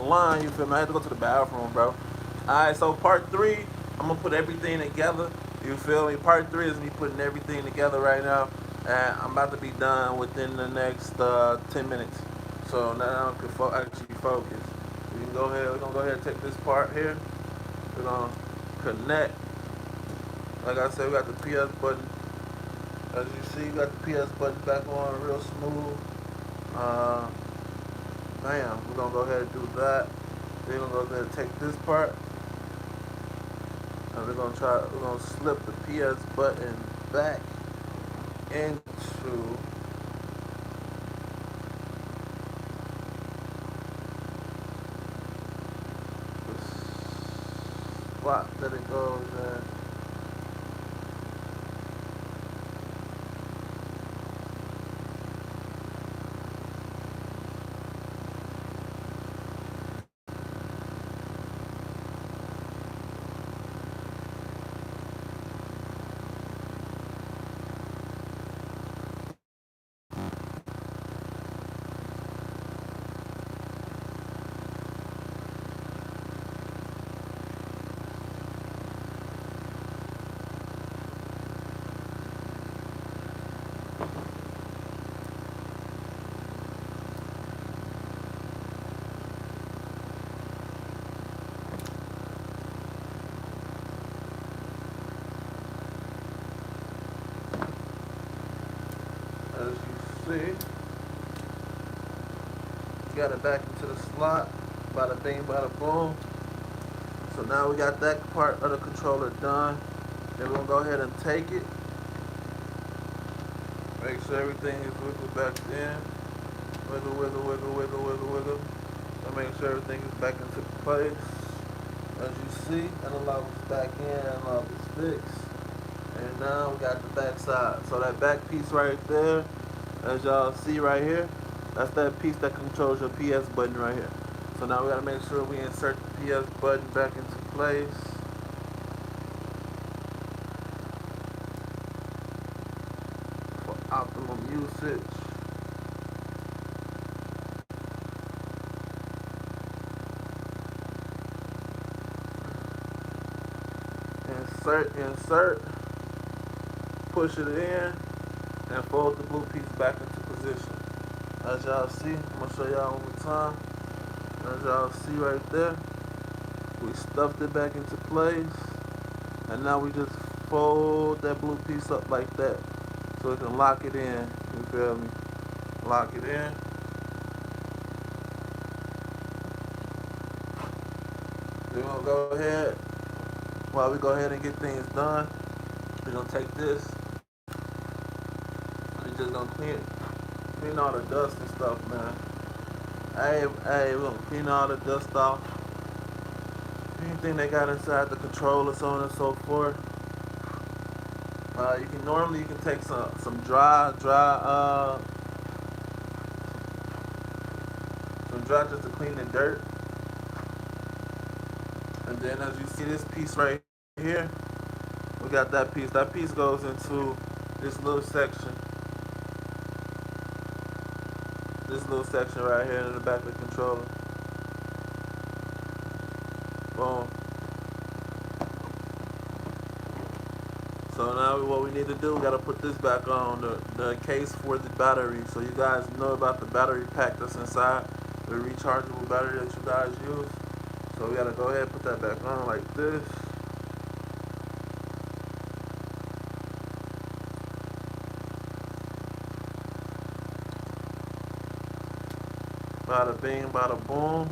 line, you feel me? I had to go to the bathroom, bro. Alright, so part 3, I'm gonna put everything together. You feel me? Part 3 is me putting everything together right now. And I'm about to be done within the next 10 minutes. So now I can actually focus. We can go ahead, we're gonna go ahead and take this part here. We're gonna connect. Like I said, we got the PS button. As you see, we got the PS button back on real smooth. Uh, Bam, we're gonna go ahead and do that. Then we're gonna go ahead and take this part. And we're gonna slip the PS button back into the spot that it goes in. As you see, got it back into the slot. Bada bing, bada boom. So now we got that part of the controller done. Then we're gonna go ahead and take it. Make sure everything is wiggled back in. Wiggle, wiggle, wiggle, wiggle, wiggle, wiggle. And make sure everything is back into place. As you see, analog is back in, analog is fixed. And now we got the back side. So that back piece right there, as y'all see right here, that's that piece that controls your PS button right here. So now we gotta make sure we insert the PS button back into place. For optimum usage. Insert, insert, push it in, and fold the blue piece back into position. As y'all see, I'm gonna show y'all one more time. As y'all see right there, we stuffed it back into place, and now we just fold that blue piece up like that, so we can lock it in. You feel me? Lock it in. Then we're gonna go ahead. While we go ahead and get things done, we're gonna take this. We're just gonna clean all the dust and stuff, man. Hey, we're gonna clean all the dust off. Anything they got inside the controller, so on and so forth. You can take some dry just to clean the dirt. And then as you see this piece right here, we got that piece. That piece goes into this little section. This little section right here in the back of the controller. Boom. So now what we need to do, we gotta put this back on, the case for the battery. So you guys know about the battery pack that's inside, the rechargeable battery that you guys use. So we gotta go ahead and put that back on like this. Bada bing, bada boom.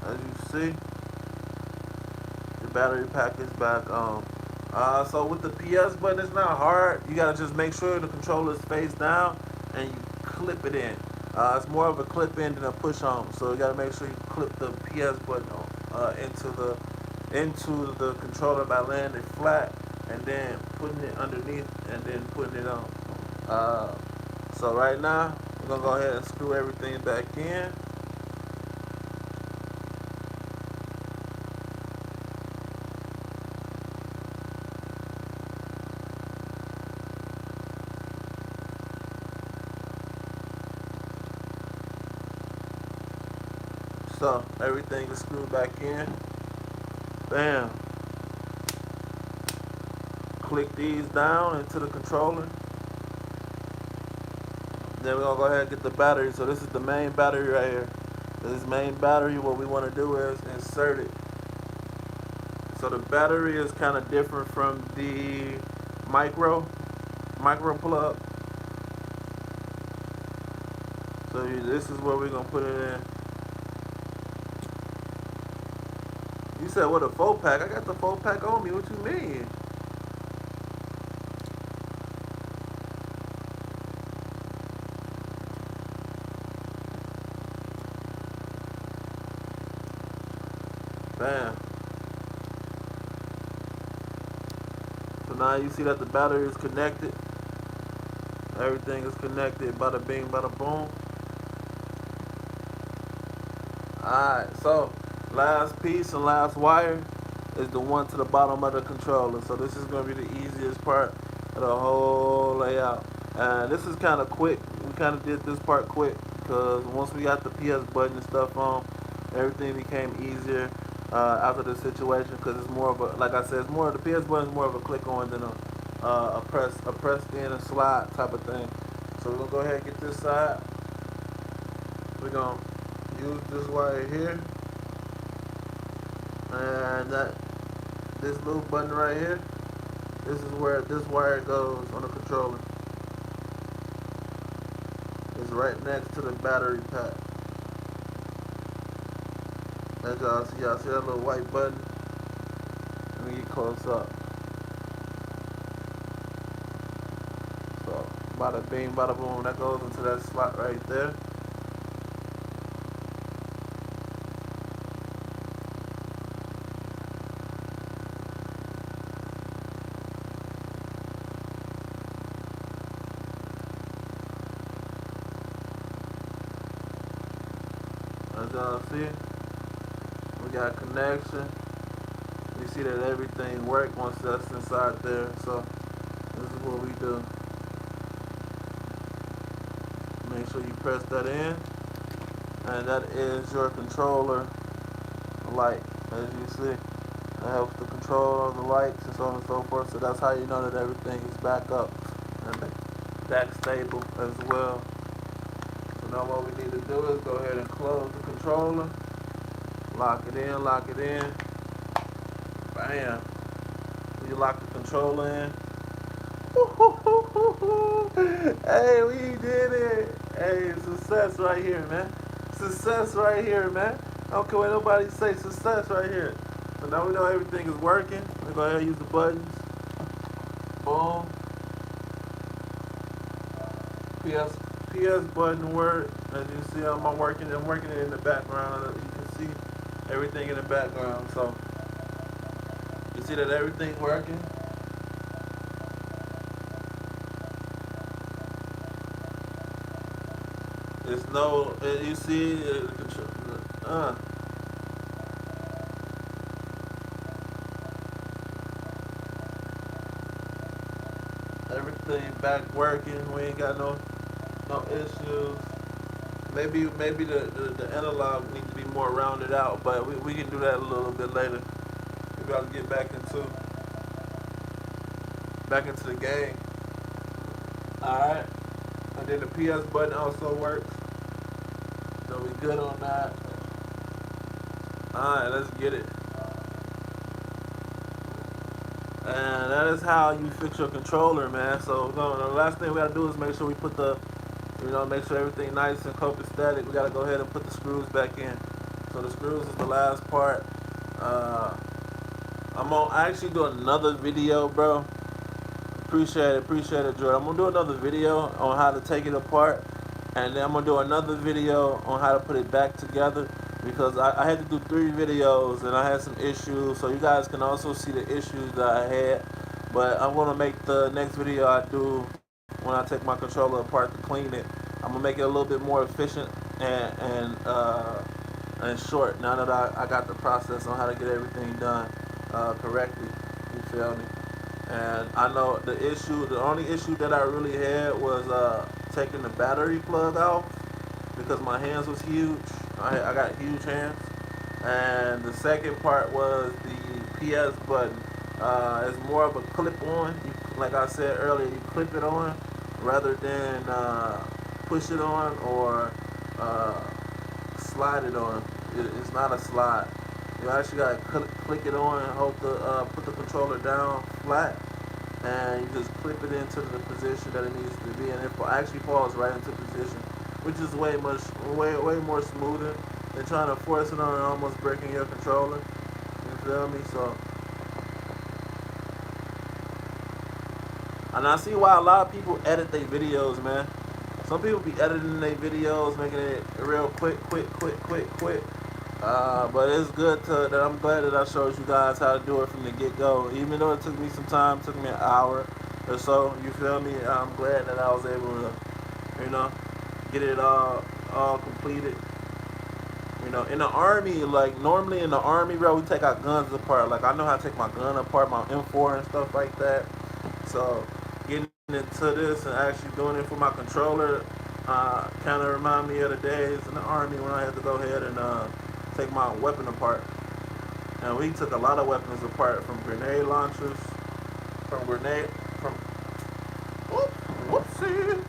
As you see, the battery pack is back on. So with the PS button, it's not hard. You gotta just make sure the controller is face down and you clip it in. It's more of a clip in than a push on. So you gotta make sure you clip the PS button into the controller by laying it flat and then putting it underneath and then putting it on. So right now, we're gonna go ahead and screw everything back in. So everything is screwed back in. Bam. Click these down into the controller. Then we're gonna go ahead and get the battery. So this is the main battery right here. This main battery, what we want to do is insert it. So the battery is kind of different from the micro plug. So this is where we're gonna put it in. You said what, a 4-pack? I got the 4-pack on me. What you mean? Bam. So now you see that the battery is connected. Everything is connected. Bada bing, bada boom. Alright, so last piece and last wire is the one to the bottom of the controller. So this is going to be the easiest part of the whole layout. And this is kind of quick. We kind of did this part quick because once we got the PS button and stuff on, everything became easier after the situation, because it's more of a, like I said, it's more, the PS button is more of a click on than a press in and slide type of thing. So we're going to go ahead and get this side. We're going to use this wire here, and this little button right here, this is where this wire goes on the controller. It's right next to the battery pack. As y'all see that little white button? Let me get close up. So bada bing, bada boom, that goes into that slot right there. As y'all see, we got connection. You see that everything works once that's inside there. So this is what we do. Make sure you press that in, and that is your controller light. As you see, it helps the control of the lights and so on and so forth. So that's how you know that everything is back up and back stable as well. So now what we need to do is go ahead and close the controller, lock it in, bam. You lock the controller in. Hey, we did it. Hey, success right here, man. Success right here, man. I don't care what nobody say, success right here. So now we know everything is working. We're going to use the buttons. Boom. PS button work. As you see, I'm working it in the background. You can see everything in the background. So you see that everything working. There's no, you see, everything back working. We ain't got no issues. Maybe the analog needs to be more rounded out, but we can do that a little bit later. Maybe I'll get back into the game. Alright. And then the PS button also works. So we good on that. Alright, let's get it. And that is how you fix your controller, man. So the last thing we gotta do is make sure we put make sure everything nice and copacetic. We gotta go ahead and put the screws back in. So the screws is the last part. I'm gonna actually do another video, bro. Appreciate it, Jordan. I'm gonna do another video on how to take it apart, and then I'm gonna do another video on how to put it back together, because I had to do 3 videos and I had some issues, so you guys can also see the issues that I had. But I'm gonna make the next video I do when I take my controller apart to clean it. I'm gonna make it a little bit more efficient and short, now that I got the process on how to get everything done correctly. You feel me? And I know the only issue that I really had was taking the battery plug off. because my hands was huge. I got huge hands. And the second part was the PS button. It's more of a clip on. Like I said earlier, you clip it on rather than push it on or uh, slide it on. It's not a slide. You actually gotta click it on, hold put the controller down flat, and you just clip it into the position that it needs to be, and it actually falls right into position, which is way more smoother than trying to force it on and almost breaking your controller. You feel me? So, and I see why a lot of people edit their videos, man. Some people be editing their videos, making it real quick. But it's good that I'm glad that I showed you guys how to do it from the get-go. Even though it took me some time, took me an hour or so, you feel me? I'm glad that I was able to, get it all completed. In the army, like normally in the army, bro, we take our guns apart. Like I know how to take my gun apart, my M4 and stuff like that. So getting into this and actually doing it for my controller kind of remind me of the days in the army when I had to go ahead and take my weapon apart. And we took a lot of weapons apart, from grenade launchers, from whoopsie,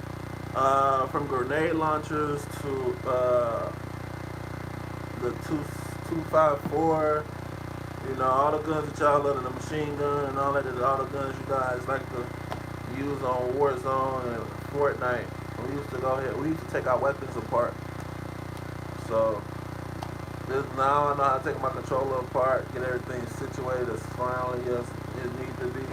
from grenade launchers to the 254. All the guns that y'all love, the machine gun and all that, all the guns you guys like to use on Warzone and Fortnite. We used to take our weapons apart. So now I know how to take my controller apart, get everything situated as finally as it needs to be.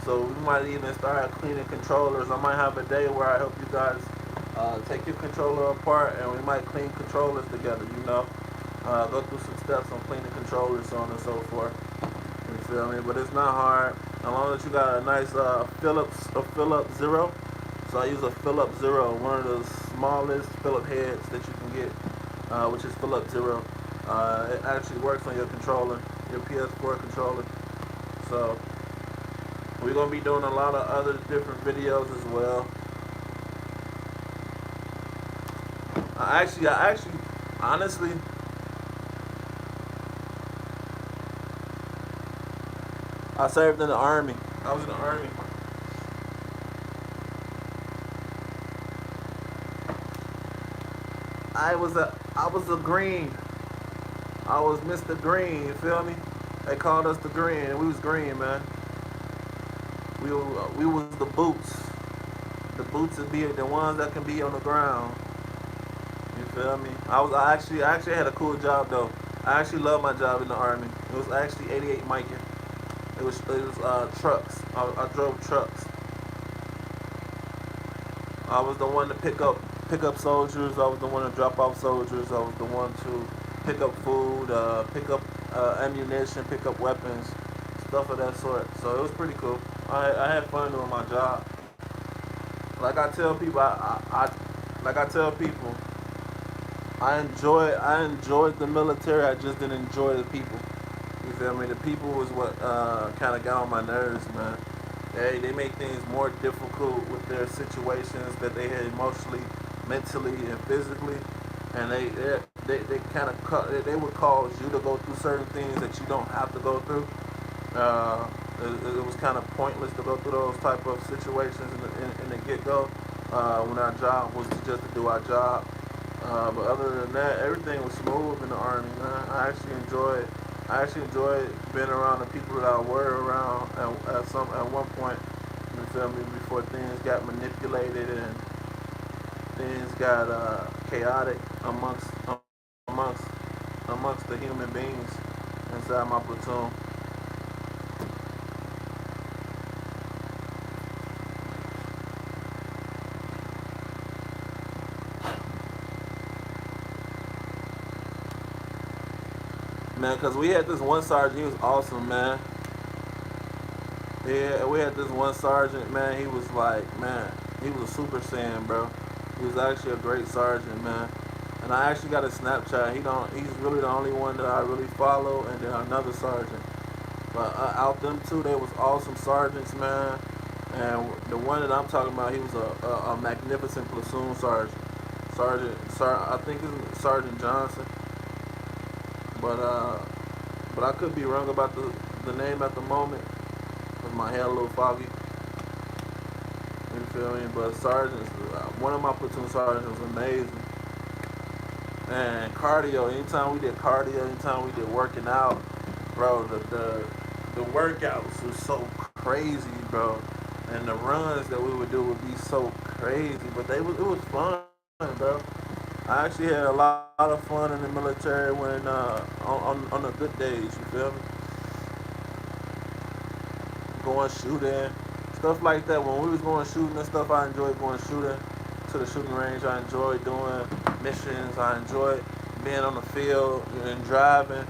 So we might even start cleaning controllers. I might have a day where I help you guys take your controller apart, and we might clean controllers together, go through some steps on cleaning controllers, so on and so forth. You feel me? But it's not hard. As long as you got a nice Phillips Zero. So I use a Phillips Zero, one of the smallest Phillips heads that you can get, which is Phillips Zero. It actually works on your controller, your PS4 controller. So we're gonna be doing a lot of other different videos as well. I actually, honestly, I served in the army. I was in the army. I was a green. I was Mr. Green. You feel me? They called us the Green. We was green, man. We was the boots. The boots would be the ones that can be on the ground. You feel me? I actually had a cool job though. I actually love my job in the army. It was actually 88 Micah. It was trucks. I drove trucks. I was the one to pick up soldiers. I was the one to drop off soldiers. I was the one to pick up food, pick up ammunition, pick up weapons, stuff of that sort. So it was pretty cool. I had fun doing my job. Like I tell people, I enjoyed the military. I just didn't enjoy the people. You feel me? The people was what kind of got on my nerves, man. They make things more difficult with their situations that they had emotionally, mentally, and physically, and they kind of they would cause you to go through certain things that you don't have to go through. It was kind of pointless to go through those type of situations in the get-go when our job was just to do our job. But other than that, everything was smooth in the army, man. I actually enjoyed being around the people that I were around at one point. You feel me? Before things got manipulated and things got chaotic amongst the human beings inside my platoon. Man, because we had this one sergeant, he was awesome, man. Yeah, we had this one sergeant, man, he was like, man, he was a super saiyan, bro. He was actually a great sergeant, man. And I actually got a Snapchat. He's really the only one that I really follow, and then another sergeant. But out them two, they was awesome sergeants, man. And the one that I'm talking about, he was a magnificent platoon sergeant. I think it's Sergeant Johnson, but I could be wrong about the name at the moment, cause my head a little foggy. You feel me? But sergeants, one of my platoon sergeants was amazing. And cardio, anytime we did cardio, anytime we did working out, bro, the workouts was so crazy, bro. And the runs that we would do would be so crazy, but it was fun, bro. I actually had a lot of fun in the military when on the good days. You feel me? Going shooting, stuff like that. When we was going shooting and stuff, I enjoyed going shooting to the shooting range. I enjoyed doing missions. I enjoyed being on the field and driving,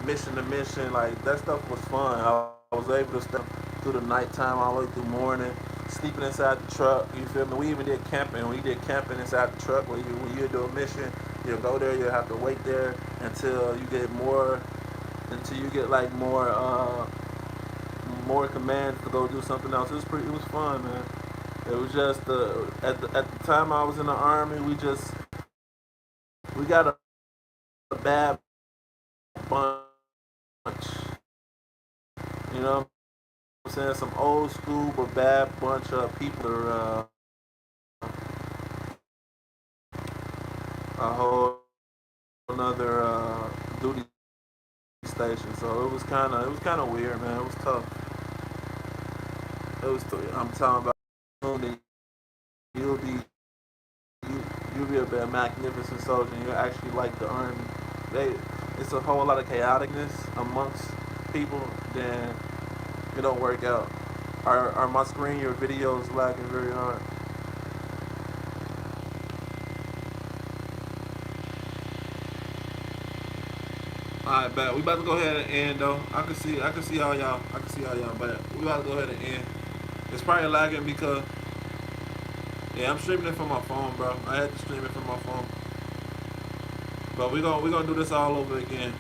mission to mission. Like that stuff was fun. I was able to step through the nighttime all the way through morning, sleeping inside the truck. You feel me? We even did camping. We did camping inside the truck. When you do a mission, you'll go there. You'll have to wait there until you get like more commands to go do something else. It was fun, man. It was just at the time I was in the army, we got a bad bunch. You know what I'm saying? Some old school but bad bunch of people are a whole another duty station. So it was kinda weird, man. It was tough. I'm talking about you'll be you'll be a magnificent soldier and you actually like the army. They it's a whole lot of chaoticness amongst people, then it don't work out. Are my screen, your videos lagging very hard? Alright, bet. We about to go ahead and end though. I can see all y'all. I can see all y'all, but we about to go ahead and end. It's probably lagging because yeah, I'm streaming it from my phone, bro. I had to stream it from my phone. But we gonna do this all over again.